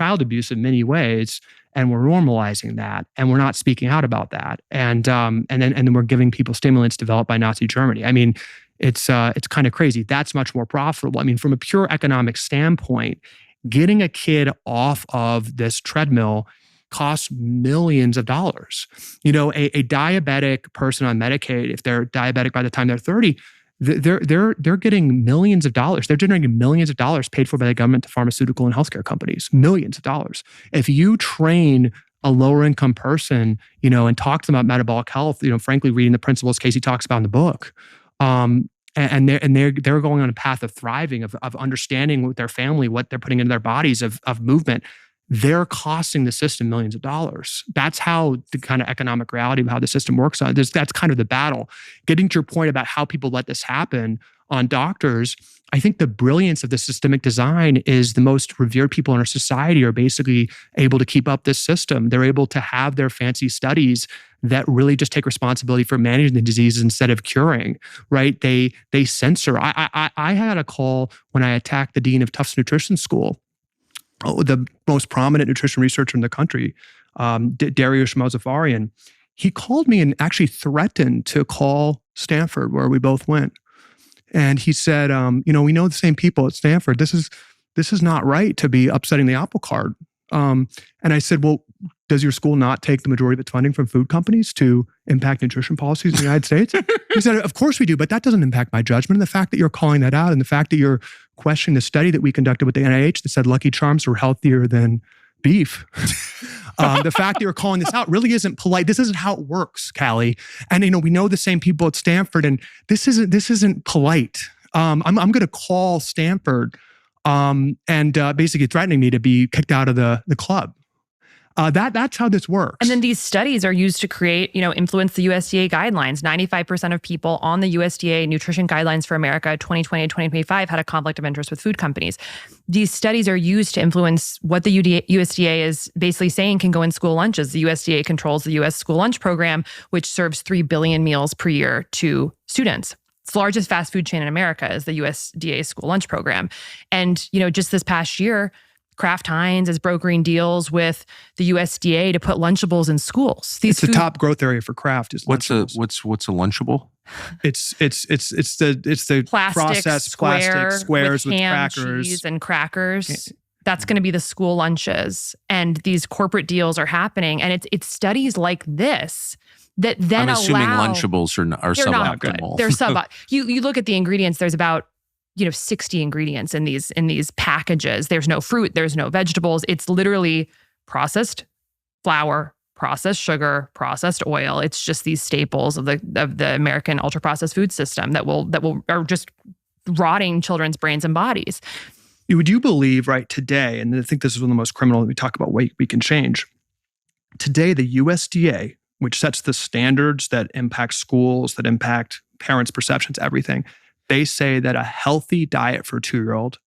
child abuse in many ways, and we're normalizing that, and we're not speaking out about that, and then we're giving people stimulants developed by Nazi Germany. I mean, it's kind of crazy. That's much more profitable. I mean, from a pure economic standpoint, getting a kid off of this treadmill costs millions of dollars. You know, a diabetic person on Medicaid, if they're diabetic by the time they're 30, they're getting millions of dollars. They're generating millions of dollars paid for by the government to pharmaceutical and healthcare companies, millions of dollars. If you train a lower income person, you know, and talk to them about metabolic health, you know, frankly, reading the principles Casey talks about in the book, and they're going on a path of thriving, of understanding with their family, what they're putting into their bodies of movement, they're costing the system millions of dollars. That's how the kind of economic reality of how the system works on. That's kind of the battle. Getting to your point about how people let this happen on doctors, I think the brilliance of the systemic design is the most revered people in our society are basically able to keep up this system. They're able to have their fancy studies that really just take responsibility for managing the disease instead of curing, right? They censor. I had a call when I attacked the dean of Tufts Nutrition School, the most prominent nutrition researcher in the country, Dariush Mozaffarian. He called me and actually threatened to call Stanford, where we both went. And he said, you know, we know the same people at Stanford. This is not right to be upsetting the apple cart. And I said, well, does your school not take the majority of its funding from food companies to impact nutrition policies in the United States? He said, of course we do, but that doesn't impact my judgment. And the fact that you're calling that out and the fact that you're questioning the study that we conducted with the NIH that said Lucky Charms were healthier than beef. The fact that you're calling this out really isn't polite. This isn't how it works, Calley. And, you know, we know the same people at Stanford, and this isn't polite. I'm going to call Stanford and basically threatening me to be kicked out of the club. That's how this works. And then these studies are used to create, you know, influence the USDA guidelines. 95% of people on the USDA Nutrition Guidelines for America 2020 and 2025 had a conflict of interest with food companies. These studies are used to influence what the USDA is basically saying can go in school lunches. The USDA controls the U.S. school lunch program, which serves 3 billion meals per year to students. It's the largest fast food chain in America is the USDA school lunch program. And, you know, just this past year, Kraft Heinz is brokering deals with the USDA to put Lunchables in schools. It's the top growth area for Kraft. Is what's a Lunchable? It's the processed plastic squares with crackers, cheese and crackers. That's going to be the school lunches, and these corporate deals are happening. And it's studies like this that then I'm assuming Lunchables are suboptimal. They're suboptimal. You look at the ingredients. There's about 60 ingredients in these packages. There's no fruit, there's no vegetables. It's literally processed flour, processed sugar, processed oil. It's just these staples of the American ultra processed food system that are just rotting children's brains and bodies. Would you believe, right, today, and I think this is one of the most criminal that we talk about, we can change. Today, the USDA, which sets the standards that impact schools, that impact parents' perceptions, everything, they say that a healthy diet for a 2-year-old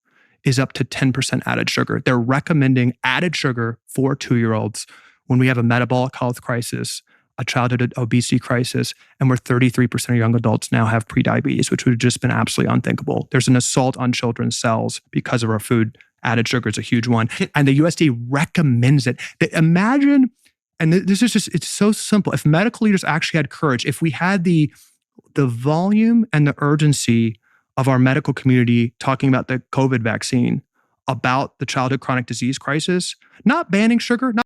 is up to 10% added sugar. They're recommending added sugar for 2-year-olds when we have a metabolic health crisis, a childhood obesity crisis, and where 33% of young adults now have prediabetes, which would have just been absolutely unthinkable. There's an assault on children's cells because of our food. Added sugar is a huge one. And the USDA recommends it. Imagine, and this is just, it's so simple. If medical leaders actually had courage, if we had the volume and the urgency of our medical community talking about the COVID vaccine, about the childhood chronic disease crisis, not banning sugar, not